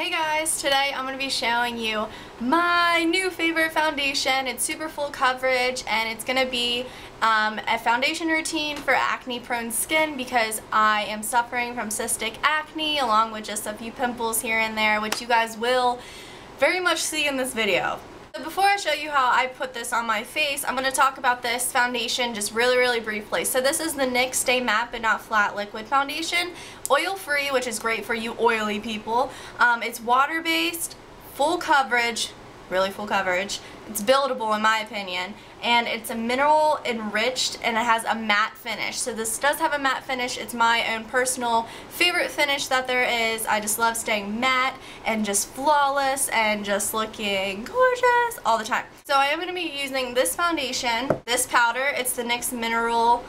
Hey guys, today I'm going to be showing you my new favorite foundation. It's super full coverage and it's going to be a foundation routine for acne prone skin because I am suffering from cystic acne along with just a few pimples here and there, which you guys will very much see in this video. So before I show you how I put this on my face, I'm going to talk about this foundation just really briefly. So this is the NYX Stay Matte But Not Flat Liquid Foundation. Oil free, which is great for you oily people. It's water based, full coverage, really full coverage. It's buildable in my opinion. And it's a mineral enriched and it has a matte finish. So this does have a matte finish. It's my own personal favorite finish that there is. I just love staying matte and just flawless and just looking gorgeous all the time. So I am going to be using this foundation, this powder. It's the NYX Mineral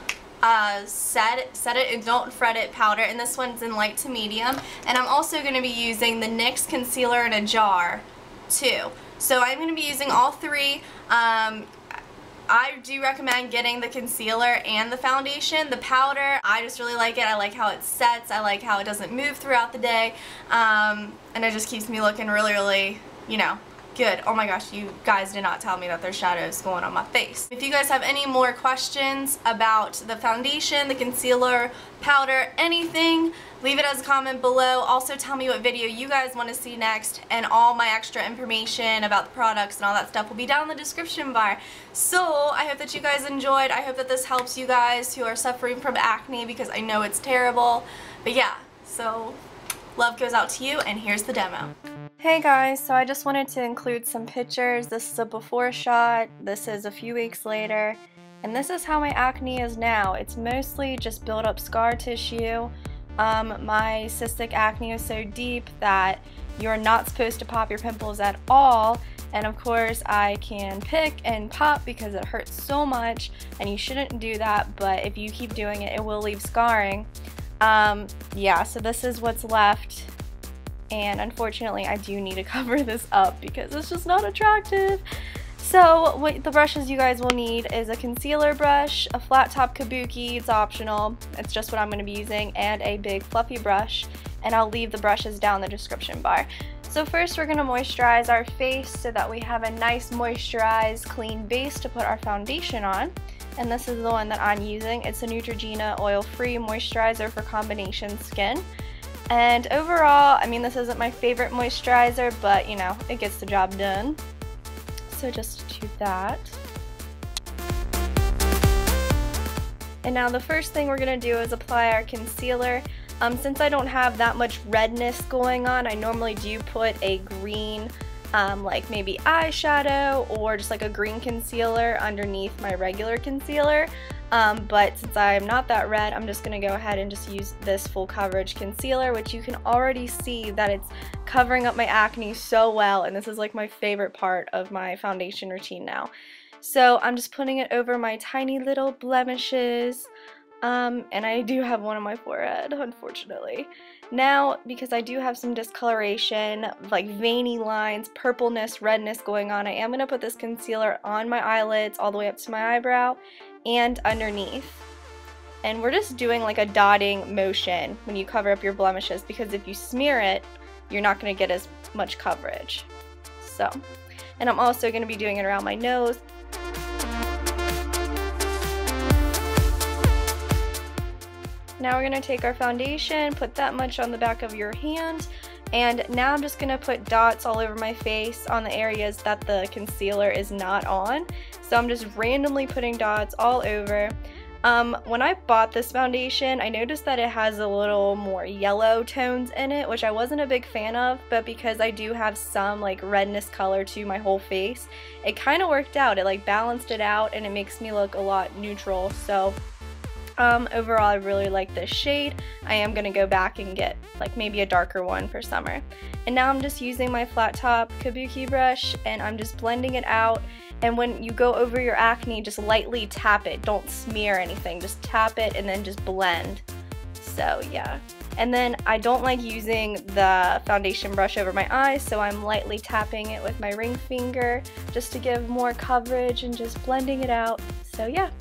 Set It and Don't Fret It powder, and this one's in light to medium. And I'm also going to be using the NYX Concealer in a jar too. So I'm going to be using all three. I do recommend getting the concealer and the foundation. The powder, I just really like it. I like how it sets. I like how it doesn't move throughout the day. And it just keeps me looking really, you know, good. Oh my gosh, you guys did not tell me that there's shadows going on my face. If you guys have any more questions about the foundation, the concealer, powder, anything, leave it as a comment below. Also tell me what video you guys want to see next, and all my extra information about the products and all that stuff will be down in the description bar. So I hope that you guys enjoyed. I hope that this helps you guys who are suffering from acne because I know it's terrible. But yeah, so love goes out to you, and here's the demo. Hey guys, so I just wanted to include some pictures. This is a before shot, this is a few weeks later, and this is how my acne is now. It's mostly just built up scar tissue. My cystic acne is so deep that you're not supposed to pop your pimples at all, and of course I can pick and pop because it hurts so much, and you shouldn't do that, but if you keep doing it, it will leave scarring. Yeah, so this is what's left. And unfortunately I do need to cover this up because it's just not attractive. So what the brushes you guys will need is a concealer brush, a flat top kabuki, it's optional, it's just what I'm going to be using, and a big fluffy brush, and I'll leave the brushes down in the description bar. So first we're going to moisturize our face so that we have a nice moisturized clean base to put our foundation on. And this is the one that I'm using. It's a Neutrogena oil-free moisturizer for combination skin. And overall, I mean, this isn't my favorite moisturizer, but you know, it gets the job done. So just do that. And now the first thing we're going to do is apply our concealer. Since I don't have that much redness going on, I normally do put a green, like maybe eyeshadow or just like a green concealer underneath my regular concealer. But since I'm not that red, I'm just going to go ahead and just use this full coverage concealer, which you can already see that it's covering up my acne so well, and this is like my favorite part of my foundation routine now. So I'm just putting it over my tiny little blemishes, and I do have one on my forehead, unfortunately. Now, because I do have some discoloration, like veiny lines, purpleness, redness going on, I am going to put this concealer on my eyelids all the way up to my eyebrow and underneath. And we're just doing like a dotting motion when you cover up your blemishes, because if you smear it, you're not going to get as much coverage. So, and I'm also going to be doing it around my nose. Now we're going to take our foundation, put that much on the back of your hand, and now I'm just going to put dots all over my face on the areas that the concealer is not on. So I'm just randomly putting dots all over. When I bought this foundation, I noticed that it has a little more yellow tones in it, which I wasn't a big fan of, but because I do have some like redness color to my whole face, it kind of worked out. It like balanced it out and it makes me look a lot neutral. So overall I really like this shade. I am going to go back and get like maybe a darker one for summer. And now I'm just using my flat top kabuki brush and I'm just blending it out. And when you go over your acne, just lightly tap it. Don't smear anything. Just tap it and then just blend. So yeah. And then I don't like using the foundation brush over my eyes, so I'm lightly tapping it with my ring finger just to give more coverage and just blending it out. So yeah.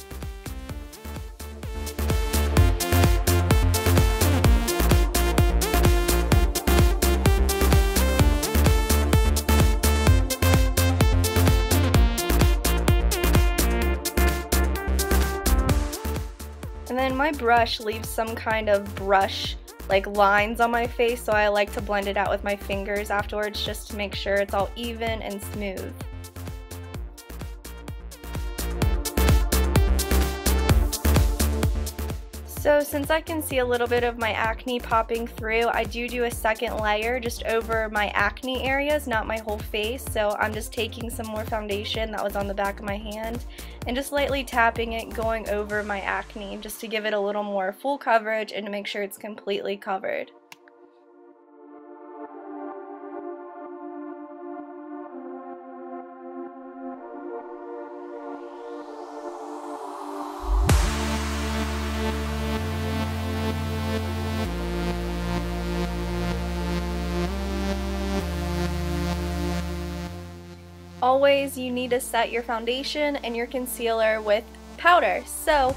my brush leaves some kind of brush like lines on my face, so I like to blend it out with my fingers afterwards just to make sure it's all even and smooth. So since I can see a little bit of my acne popping through, I do a second layer just over my acne areas, not my whole face. So I'm just taking some more foundation that was on the back of my hand and just lightly tapping it, going over my acne just to give it a little more full coverage and to make sure it's completely covered. Always, you need to set your foundation and your concealer with powder. So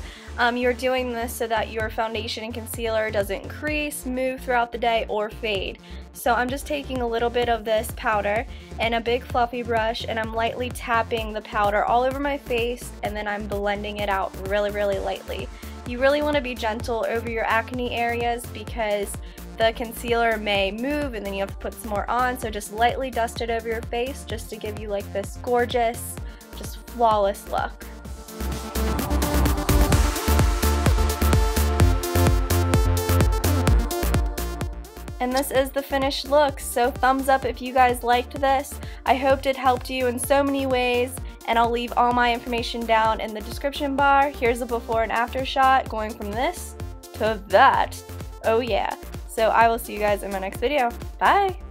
you're doing this so that your foundation and concealer doesn't crease, move throughout the day, or fade. So I'm just taking a little bit of this powder and a big fluffy brush, and I'm lightly tapping the powder all over my face, and then I'm blending it out really lightly. You really want to be gentle over your acne areas because the concealer may move and then you have to put some more on, so just lightly dust it over your face just to give you like this gorgeous, just flawless look. And this is the finished look, so thumbs up if you guys liked this. I hoped it helped you in so many ways, and I'll leave all my information down in the description bar. Here's a before and after shot going from this to that. Oh yeah. So I will see you guys in my next video. Bye!